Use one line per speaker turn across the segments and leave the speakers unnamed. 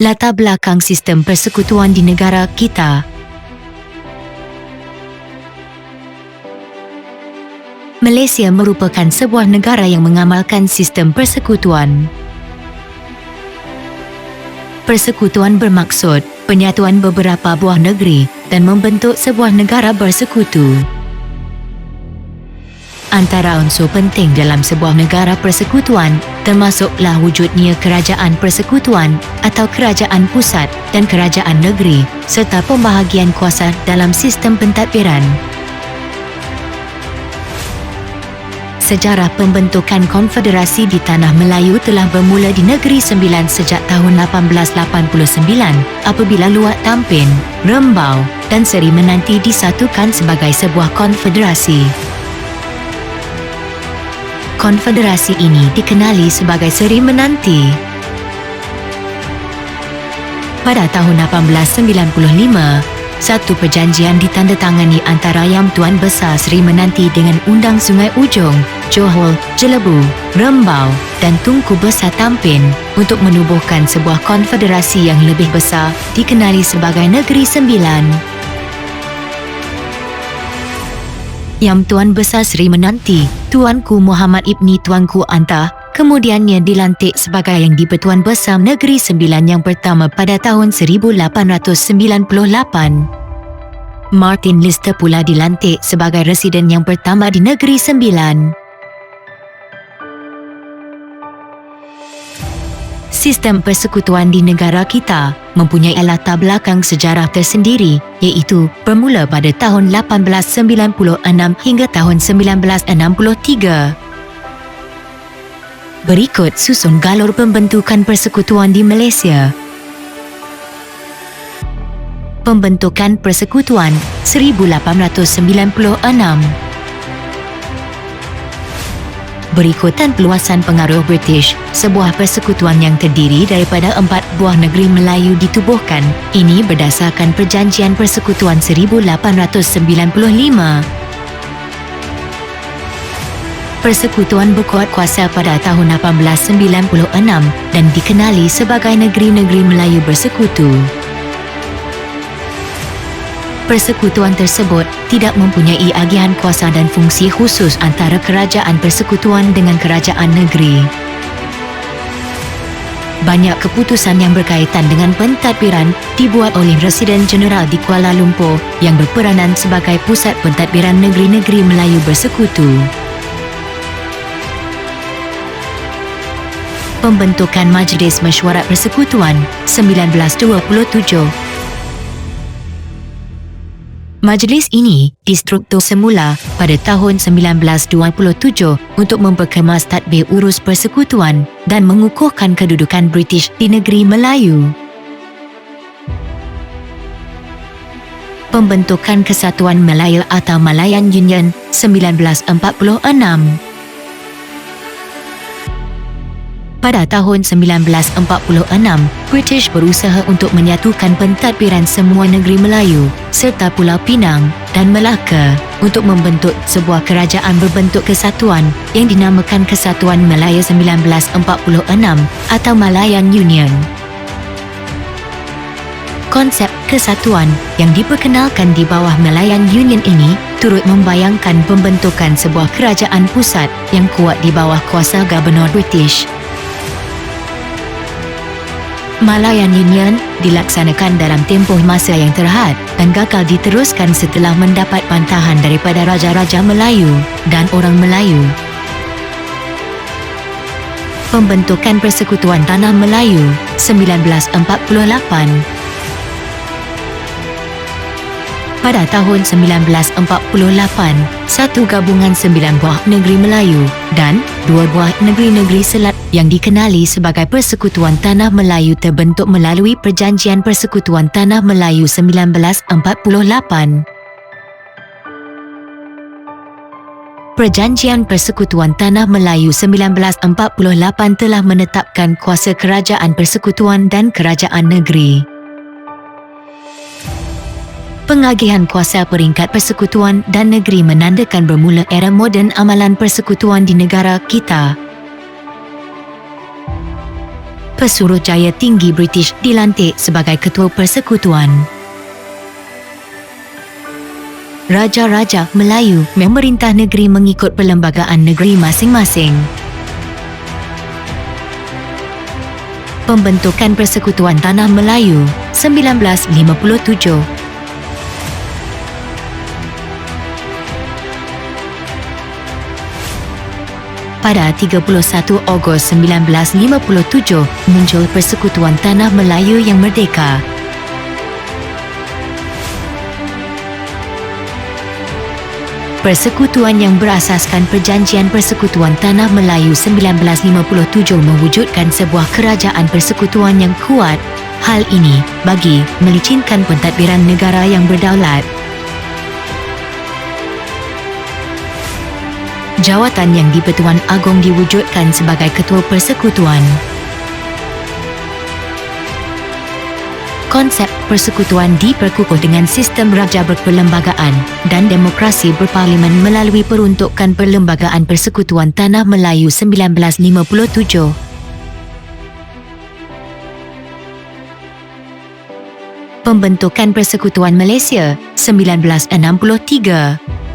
Latar belakang sistem persekutuan di negara kita. Malaysia merupakan sebuah negara yang mengamalkan sistem persekutuan. Persekutuan bermaksud penyatuan beberapa buah negeri dan membentuk sebuah negara bersekutu. Antara unsur penting dalam sebuah negara persekutuan termasuklah wujudnya kerajaan persekutuan atau kerajaan pusat dan kerajaan negeri serta pembahagian kuasa dalam sistem pentadbiran. Sejarah pembentukan konfederasi di Tanah Melayu telah bermula di Negeri Sembilan sejak tahun 1889 apabila Luat Tampin, Rembau dan Seri Menanti disatukan sebagai sebuah konfederasi. Konfederasi ini dikenali sebagai Seri Menanti. Pada tahun 1895, satu perjanjian ditandatangani antara Yang Tuan Besar Seri Menanti dengan Undang Sungai Ujong, Johor, Jelebu, Rembau dan Tunku Besar Tampin untuk menubuhkan sebuah konfederasi yang lebih besar dikenali sebagai Negeri Sembilan. Yang Tuan Besar Seri Menanti, Tuanku Muhammad Ibni Tuanku Antah, kemudiannya dilantik sebagai Yang di-Pertuan Besar Negeri Sembilan yang pertama pada tahun 1898. Martin Lister pula dilantik sebagai Residen yang pertama di Negeri Sembilan. Sistem persekutuan di negara kita mempunyai latar belakang sejarah tersendiri, iaitu bermula pada tahun 1896 hingga tahun 1963. Berikut susun galur pembentukan persekutuan di Malaysia. Pembentukan Persekutuan 1896. Berikutan peluasan pengaruh British, sebuah persekutuan yang terdiri daripada 4 buah negeri Melayu ditubuhkan. Ini berdasarkan Perjanjian Persekutuan 1895. Persekutuan berkuat kuasa pada tahun 1896 dan dikenali sebagai Negeri-Negeri Melayu Bersekutu. Persekutuan tersebut tidak mempunyai agihan kuasa dan fungsi khusus antara kerajaan persekutuan dengan kerajaan negeri. Banyak keputusan yang berkaitan dengan pentadbiran dibuat oleh Residen Jeneral di Kuala Lumpur yang berperanan sebagai pusat pentadbiran negeri-negeri Melayu Bersekutu. Pembentukan Majlis Mesyuarat Persekutuan 1927. Majlis ini distruktur semula pada tahun 1927 untuk memperkemas tadbir urus persekutuan dan mengukuhkan kedudukan British di negeri Melayu. Pembentukan Kesatuan Malaya atau Malayan Union 1946. Pada tahun 1946, British berusaha untuk menyatukan pentadbiran semua negeri Melayu serta Pulau Pinang dan Melaka untuk membentuk sebuah kerajaan berbentuk kesatuan yang dinamakan Kesatuan Malaya 1946 atau Malayan Union. Konsep kesatuan yang diperkenalkan di bawah Malayan Union ini turut membayangkan pembentukan sebuah kerajaan pusat yang kuat di bawah kuasa Gubernur British. Malayan Union dilaksanakan dalam tempoh masa yang terhad dan gagal diteruskan setelah mendapat bantahan daripada Raja-Raja Melayu dan orang Melayu. Pembentukan Persekutuan Tanah Melayu 1948. Pada tahun 1948, satu gabungan 9 buah negeri Melayu dan 2 buah negeri-negeri Selat yang dikenali sebagai Persekutuan Tanah Melayu terbentuk melalui Perjanjian Persekutuan Tanah Melayu 1948. Perjanjian Persekutuan Tanah Melayu 1948 telah menetapkan kuasa kerajaan persekutuan dan kerajaan negeri. Pengagihan kuasa peringkat persekutuan dan negeri menandakan bermula era moden amalan persekutuan di negara kita. Pesuruhjaya tinggi British dilantik sebagai Ketua Persekutuan. Raja-raja Melayu memerintah negeri mengikut perlembagaan negeri masing-masing. Pembentukan Persekutuan Tanah Melayu 1957. Pada 31 Ogos 1957, muncul Persekutuan Tanah Melayu yang merdeka. Persekutuan yang berasaskan Perjanjian Persekutuan Tanah Melayu 1957 mewujudkan sebuah kerajaan persekutuan yang kuat. Hal ini bagi melicinkan pentadbiran negara yang berdaulat. Jawatan yang di-Pertuan Agong diwujudkan sebagai Ketua Persekutuan. Konsep persekutuan diperkukuh dengan sistem raja berperlembagaan dan demokrasi berparlimen melalui peruntukan Perlembagaan Persekutuan Tanah Melayu 1957. Pembentukan Persekutuan Malaysia 1963.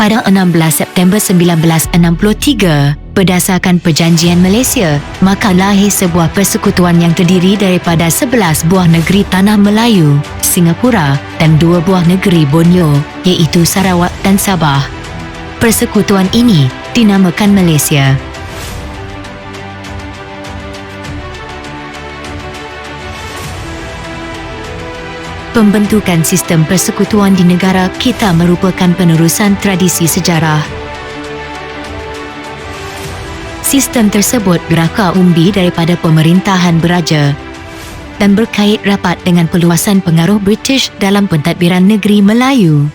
Pada 16 September 1963, berdasarkan Perjanjian Malaysia, maka lahir sebuah persekutuan yang terdiri daripada 11 buah negeri Tanah Melayu, Singapura dan 2 buah negeri Borneo, iaitu Sarawak dan Sabah. Persekutuan ini dinamakan Malaysia. Pembentukan sistem persekutuan di negara kita merupakan penerusan tradisi sejarah. Sistem tersebut berakar umbi daripada pemerintahan beraja dan berkait rapat dengan perluasan pengaruh British dalam pentadbiran negeri Melayu.